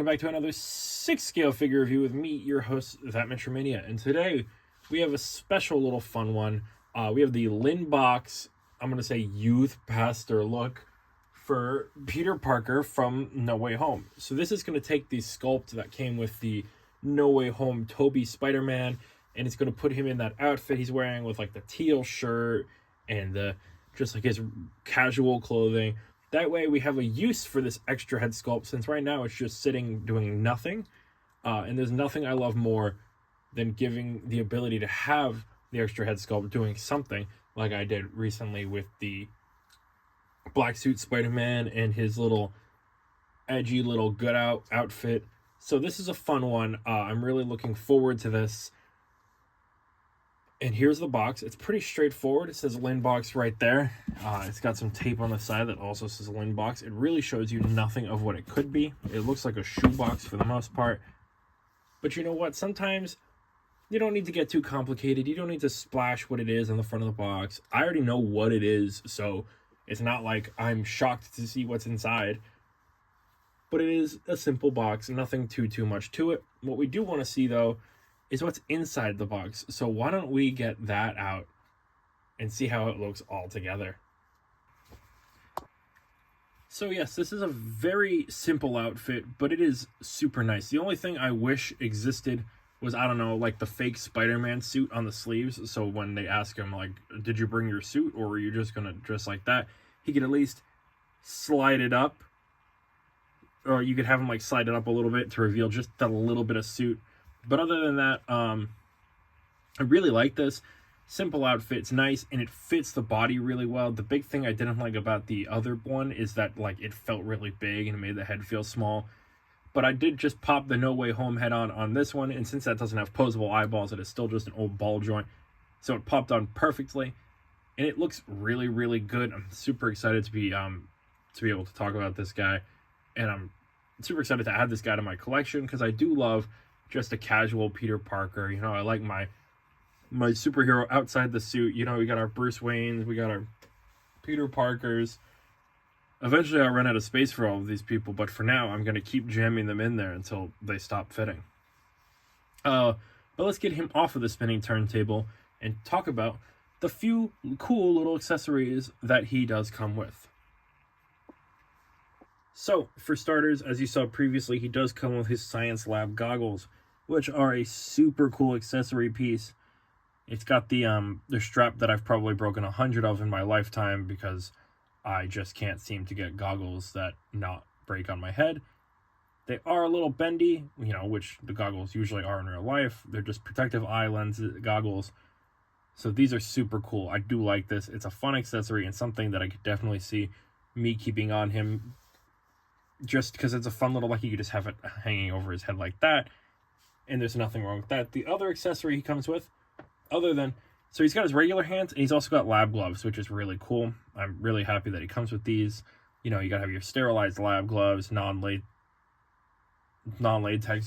back to another 6 scale figure review with me, your host, That Mania. And today, we have a special little fun one. We have the LYNNBOX, I'm going to say youth pastor look for Peter Parker from No Way Home. So this is going to take the sculpt that came with the No Way Home Tobey Spider-Man, and it's going to put him in that outfit he's wearing with like the teal shirt and just like his casual clothing. That way we have a use for this extra head sculpt, since right now it's just sitting doing nothing. And there's nothing I love more than giving the ability to have the extra head sculpt doing something, like I did recently with the black suit Spider-Man and his little edgy little good outfit. So this is a fun one. I'm really looking forward to this. And here's the box. It's pretty straightforward. It says LYNNBOX right there. It's got some tape on the side that also says LYNNBOX. It really shows you nothing of what it could be. It looks like a shoebox for the most part. But you know what? Sometimes you don't need to get too complicated. You don't need to splash what it is on the front of the box. I already know what it is, so it's not like I'm shocked to see what's inside. But it is a simple box. Nothing too much to it. What we do want to see, though, is what's inside the box. So why don't we get that out and see how it looks all together. So yes, this is a very simple outfit, but it is super nice. The only thing I wish existed was, I don't know, like the fake Spider-Man suit on the sleeves. So when they ask him, like, did you bring your suit or were you just gonna dress like that? He could at least slide it up, or you could have him like slide it up a little bit to reveal just that little bit of suit. But other than that, I really like this. Simple outfit, it's nice, and it fits the body really well. The big thing I didn't like about the other one is that like it felt really big and it made the head feel small. But I did just pop the No Way Home head on this one, and since that doesn't have posable eyeballs, it is still just an old ball joint. So it popped on perfectly, and it looks really good. I'm super excited to be able to talk about this guy, and I'm super excited to add this guy to my collection because I do love just a casual Peter Parker. You know, I like my superhero outside the suit. You know, we got our Bruce Waynes, we got our Peter Parkers. Eventually I'll run out of space for all of these people, but for now I'm going to keep jamming them in there until they stop fitting. But let's get him off of the spinning turntable and talk about the few cool little accessories that he does come with. So, for starters, as you saw previously, he does come with his science lab goggles, which are a super cool accessory piece. It's got the strap that I've probably broken 100 of in my lifetime because I just can't seem to get goggles that not break on my head. They are a little bendy, you know, which the goggles usually are in real life. They're just protective eye lens goggles. So these are super cool. I do like this. It's a fun accessory and something that I could definitely see me keeping on him, just because it's a fun little, like, you could just have it hanging over his head like that, and there's nothing wrong with that. The other accessory he comes with, so he's got his regular hands, and he's also got lab gloves, which is really cool. I'm really happy that he comes with these. You know, you gotta have your sterilized lab gloves, non-latex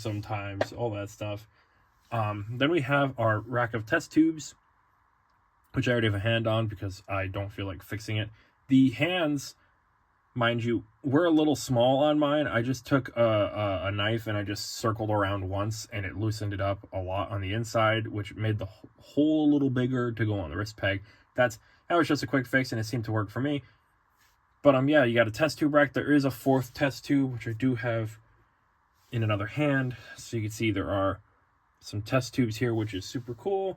sometimes, all that stuff. Then we have our rack of test tubes, which I already have a hand on because I don't feel like fixing it. The hands, mind you, we're a little small on mine. I just took a knife and I just circled around once, and it loosened it up a lot on the inside, which made the hole a little bigger to go on the wrist peg. That was just a quick fix, and it seemed to work for me. But yeah, you got a test tube rack. There is a fourth test tube, which I do have in another hand. So you can see there are some test tubes here, which is super cool.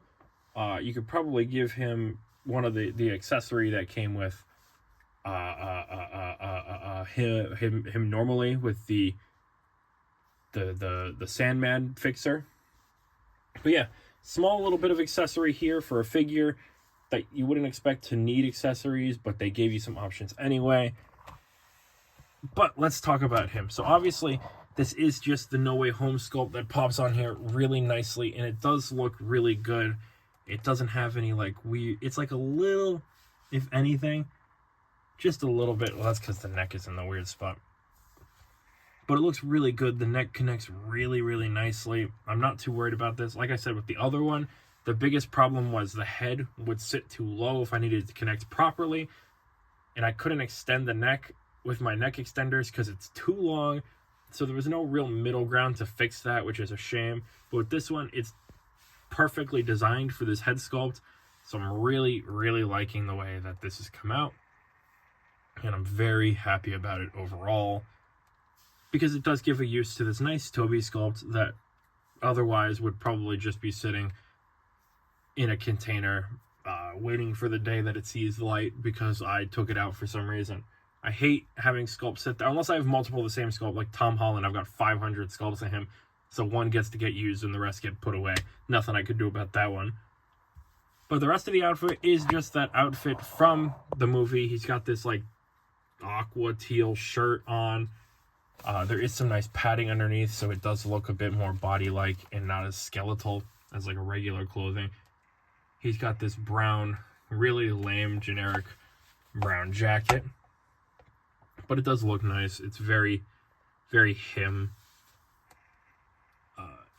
You could probably give him one of the accessory that came with him normally with the Sandman fixer. But yeah, small little bit of accessory here for a figure that you wouldn't expect to need accessories, but they gave you some options anyway. But let's talk about him. So obviously this is just the No Way Home sculpt that pops on here really nicely, and it does look really good. It doesn't have any like weird, it's like a little, if anything, just a little bit. Well, that's because the neck is in the weird spot. But it looks really good. The neck connects really nicely. I'm not too worried about this. Like I said, with the other one, the biggest problem was the head would sit too low if I needed to connect properly. And I couldn't extend the neck with my neck extenders because it's too long. So there was no real middle ground to fix that, which is a shame. But with this one, it's perfectly designed for this head sculpt. So I'm really, really liking the way that this has come out. And I'm very happy about it overall, because it does give a use to this nice Toby sculpt that otherwise would probably just be sitting in a container waiting for the day that it sees light because I took it out for some reason. I hate having sculpts sit there, unless I have multiple of the same sculpt, like Tom Holland. I've got 500 sculpts of him, so one gets to get used and the rest get put away. Nothing I could do about that one. But the rest of the outfit is just that outfit from the movie. He's got this like aqua teal shirt on. There is some nice padding underneath, so it does look a bit more body-like and not as skeletal as like a regular clothing. He's got this brown, really lame, generic brown jacket. But it does look nice. It's very, very him.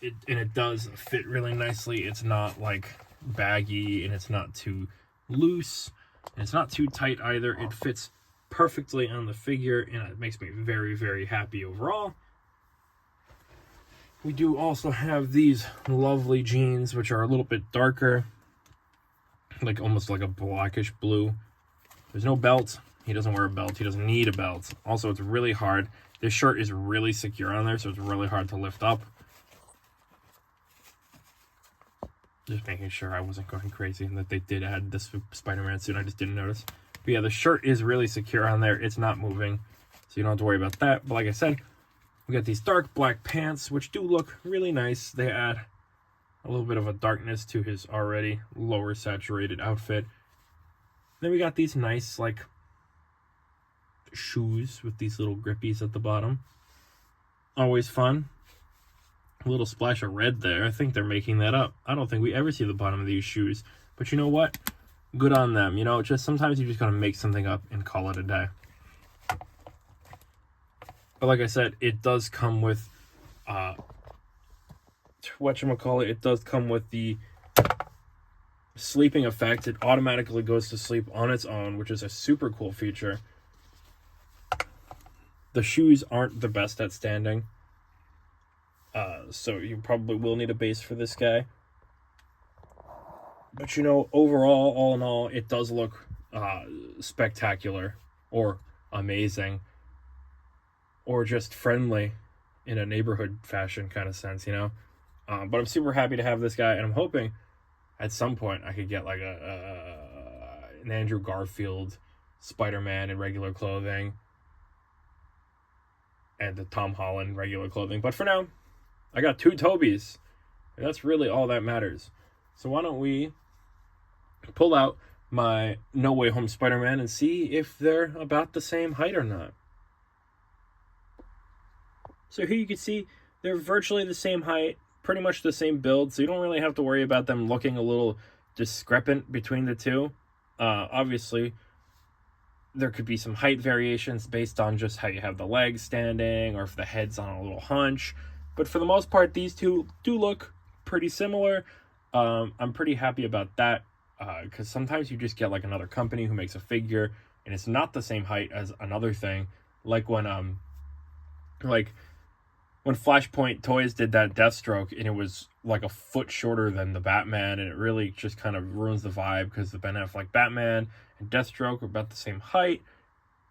It does fit really nicely. It's not like baggy, and it's not too loose, and it's not too tight either. It fits perfectly on the figure, and it makes me very, very happy overall. We do also have these lovely jeans, which are a little bit darker, like almost like a blackish blue. There's no belt. He doesn't wear a belt. He doesn't need a belt. Also, it's really hard. This shirt is really secure on there, so it's really hard to lift up. Just making sure I wasn't going crazy and that they did add this Spider-Man suit. I just didn't notice. But yeah, the shirt is really secure on there. It's not moving, so you don't have to worry about that. But like I said, we got these dark black pants, which do look really nice. They add a little bit of a darkness to his already lower saturated outfit. Then we got these nice, like, shoes with these little grippies at the bottom. Always fun. A little splash of red there. I think they're making that up. I don't think we ever see the bottom of these shoes. But you know what? Good on them. You know, just sometimes you just gotta make something up and call it a day. But like I said, it does come with whatchamacallit, it does come with the sleeping effect. It automatically goes to sleep on its own, which is a super cool feature. The shoes aren't the best at standing, so you probably will need a base for this guy. But you know, overall, all in all, it does look spectacular or amazing or just friendly in a neighborhood fashion kind of sense, you know. But I'm super happy to have this guy, and I'm hoping at some point I could get like an Andrew Garfield Spider-Man in regular clothing and the Tom Holland regular clothing. But for now, I got two Tobys, and that's really all that matters. So why don't we pull out my No Way Home Spider-Man and see if they're about the same height or not. So here you can see they're virtually the same height, pretty much the same build, so you don't really have to worry about them looking a little discrepant between the two. Obviously, there could be some height variations based on just how you have the legs standing or if the head's on a little hunch. But for the most part, these two do look pretty similar. I'm pretty happy about that because sometimes you just get like another company who makes a figure and it's not the same height as another thing. Like when Flashpoint Toys did that Deathstroke and it was like a foot shorter than the Batman, and it really just kind of ruins the vibe because the Ben Affleck Batman and Deathstroke are about the same height.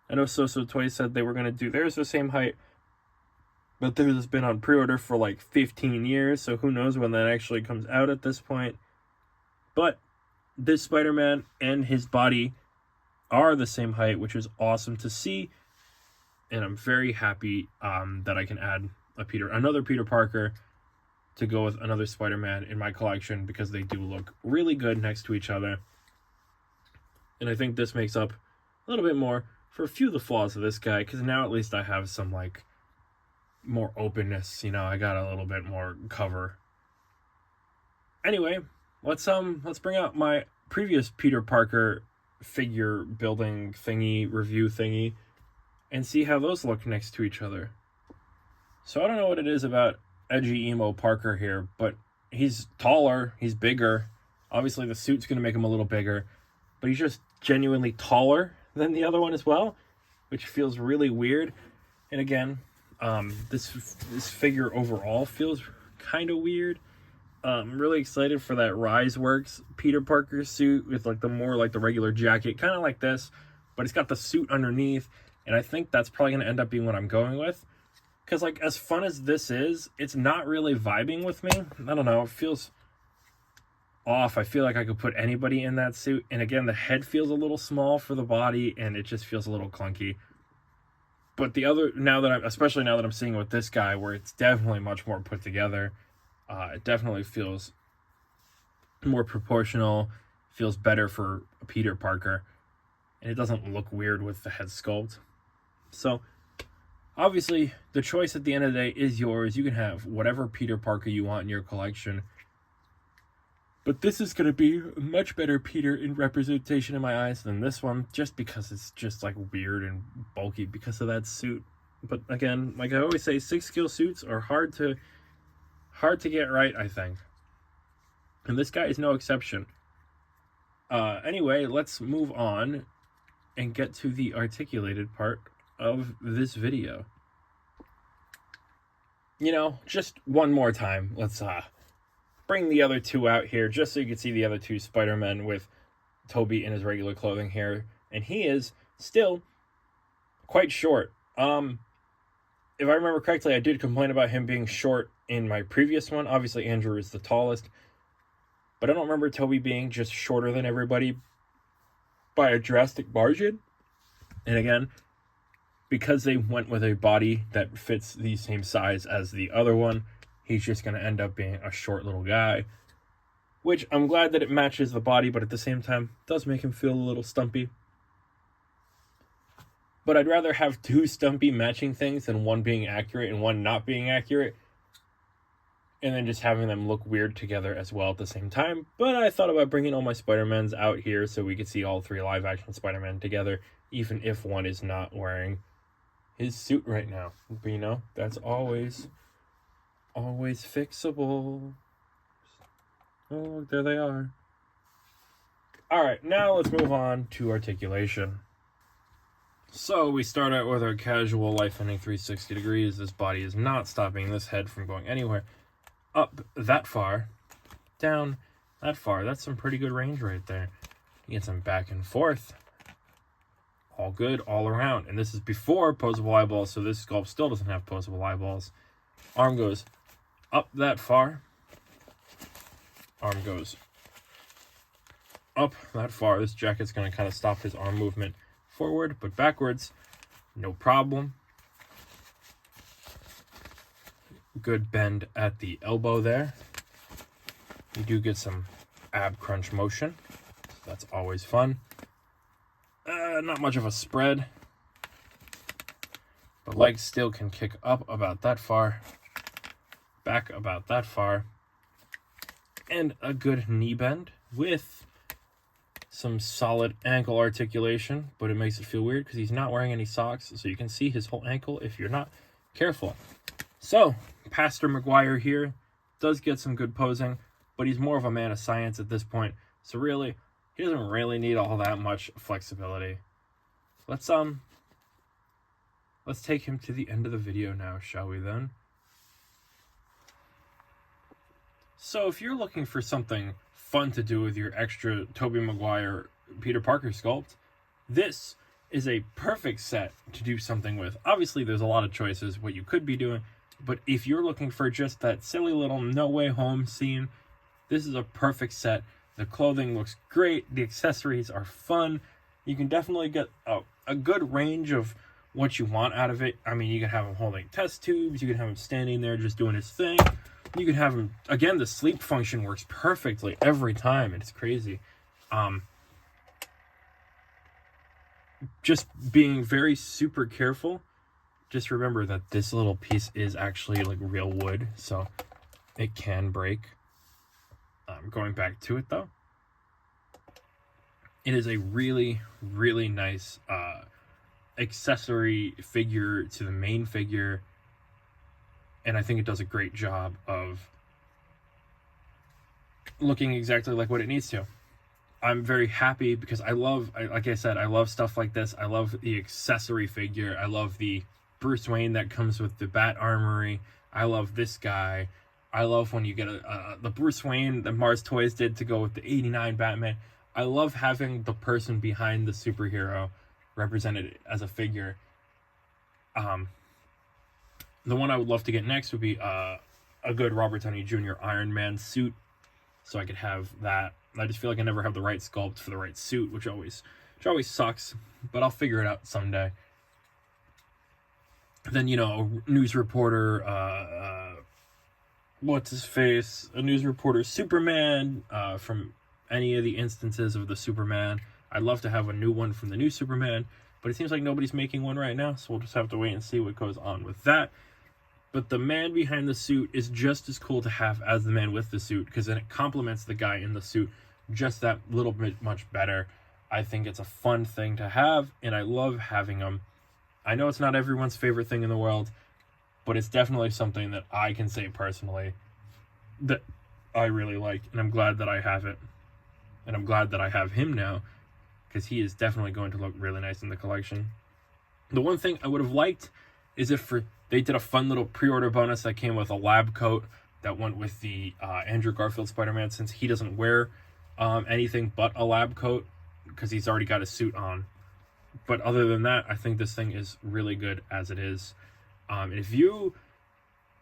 I know So Toys said they were going to do theirs the same height, but theirs has been on pre-order for like 15 years, so who knows when that actually comes out at this point. But this Spider-Man and his body are the same height, which is awesome to see, and I'm very happy that I can add another Peter Parker to go with another Spider-Man in my collection because they do look really good next to each other. And I think this makes up a little bit more for a few of the flaws of this guy, because now at least I have some like more openness, you know, I got a little bit more cover. Anyway, let's bring out my previous Peter Parker figure building thingy, review thingy, and see how those look next to each other. So I don't know what it is about edgy emo Parker here, but he's taller, he's bigger. Obviously the suit's going to make him a little bigger, but he's just genuinely taller than the other one as well, which feels really weird. And again, This figure overall feels kind of weird. I'm really excited for that Rise Works Peter Parker suit with like the regular jacket, kind of like this, but it's got the suit underneath, and I think that's probably going to end up being what I'm going with. Because like as fun as this is, it's not really vibing with me. I don't know, it feels off. I feel like I could put anybody in that suit, and again, the head feels a little small for the body, and it just feels a little clunky. But the other, especially now that I'm seeing it with this guy, where it's definitely much more put together, it definitely feels more proportional, feels better for Peter Parker, and it doesn't look weird with the head sculpt. So, obviously, the choice at the end of the day is yours. You can have whatever Peter Parker you want in your collection. But this is going to be a much better Peter in representation in my eyes than this one, just because it's just like weird and bulky because of that suit. But again, like I always say, 6-scale suits are hard to get right, I think. And this guy is no exception. Anyway, let's move on and get to the articulated part of this video. You know, just one more time, let's bring the other two out here just so you can see the other two Spider-Men with Tobey in his regular clothing here. And he is still quite short. If I remember correctly, I did complain about him being short in my previous one. Obviously, Andrew is the tallest. But I don't remember Tobey being just shorter than everybody by a drastic margin. And again, because they went with a body that fits the same size as the other one, he's just going to end up being a short little guy. Which I'm glad that it matches the body, but at the same time, does make him feel a little stumpy. But I'd rather have two stumpy matching things than one being accurate and one not being accurate. And then just having them look weird together as well at the same time. But I thought about bringing all my Spider-Mans out here so we could see all three live-action Spider-Men together, even if one is not wearing his suit right now. But you know, that's always fixable. Oh, there they are. Alright, now let's move on to articulation. So we start out with our casual life ending 360 degrees. This body is not stopping this head from going anywhere. Up that far, down that far. That's some pretty good range right there. You get some back and forth. All good, all around. And this is before posable eyeballs, so this sculpt still doesn't have posable eyeballs. Arm goes up that far. Arm goes up that far. This jacket's going to kind of stop his arm movement forward, but backwards, no problem. Good bend at the elbow there. You do get some ab crunch motion. So that's always fun. Not much of a spread. But legs still can kick up about that far. Back about that far. And a good knee bend with some solid ankle articulation. But it makes it feel weird because he's not wearing any socks. So you can see his whole ankle if you're not careful. So, Pastor Maguire here does get some good posing, but he's more of a man of science at this point. So really, he doesn't really need all that much flexibility. Let's take him to the end of the video now, shall we then? So if you're looking for something fun to do with your extra Tobey Maguire Peter Parker sculpt, this is a perfect set to do something with. Obviously, there's a lot of choices what you could be doing, but if you're looking for just that silly little No Way Home scene, this is a perfect set. The clothing looks great. The accessories are fun. You can definitely get a good range of what you want out of it. I mean, you can have him holding test tubes. You can have him standing there just doing his thing. You can have him, again, the sleep function works perfectly every time. It's crazy. Just being very super careful. Just remember that this little piece is actually like real wood, so it can break. Going back to it though, it is a really, really nice accessory figure to the main figure, and I think it does a great job of looking exactly like what it needs to. I'm very happy because like I said, I love stuff like this. I love the accessory figure. I love the Bruce Wayne that comes with the Bat Armory. I love this guy. I love when you get the Bruce Wayne that Mars Toys did to go with the 89 Batman. I love having the person behind the superhero represented as a figure. The one I would love to get next would be a good Robert Downey Jr. Iron Man suit, so I could have that. I just feel like I never have the right sculpt for the right suit, which always sucks, but I'll figure it out someday. Then, you know, a news reporter, what's his face? A news reporter, Superman, from any of the instances of the Superman. I'd love to have a new one from the new Superman, but it seems like nobody's making one right now, so we'll just have to wait and see what goes on with that. But the man behind the suit is just as cool to have as the man with the suit, because then it complements the guy in the suit just that little bit much better. I think it's a fun thing to have, and I love having them. I know it's not everyone's favorite thing in the world, but it's definitely something that I can say personally that I really like, and I'm glad that I have it. And I'm glad that I have him now, because he is definitely going to look really nice in the collection. The one thing I would have liked is if they did a fun little pre-order bonus that came with a lab coat that went with the Andrew Garfield Spider-Man, since he doesn't wear anything but a lab coat because he's already got a suit on. But other than that, I think this thing is really good as it is. If you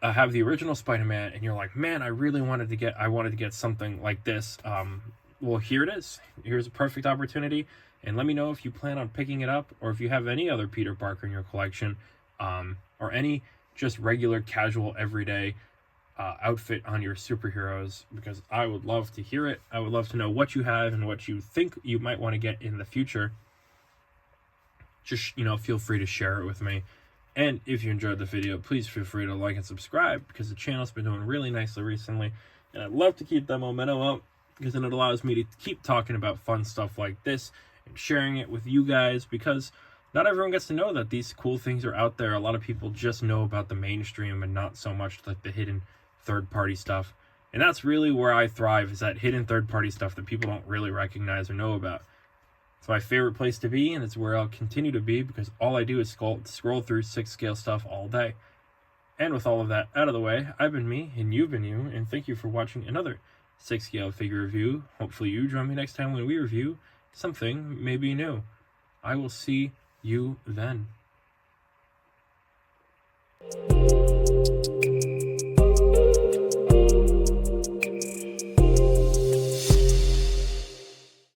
have the original Spider-Man and you're like, man, I wanted to get something like this, well, here it is. Here's a perfect opportunity, and let me know if you plan on picking it up, or if you have any other Peter Parker in your collection, or any just regular, casual, everyday outfit on your superheroes, because I would love to hear it. I would love to know what you have and what you think you might want to get in the future. Just, feel free to share it with me. And if you enjoyed the video, please feel free to like and subscribe, because the channel's been doing really nicely recently, and I'd love to keep that momentum up, because then it allows me to keep talking about fun stuff like this and sharing it with you guys, because not everyone gets to know that these cool things are out there. A lot of people just know about the mainstream and not so much like the hidden third-party stuff. And that's really where I thrive, is that hidden third-party stuff that people don't really recognize or know about. It's my favorite place to be, and it's where I'll continue to be, because all I do is scroll through 6-scale stuff all day. And with all of that out of the way, I've been me, and you've been you, and thank you for watching another 6-scale figure review. Hopefully you join me next time when we review something maybe new. I will see you then.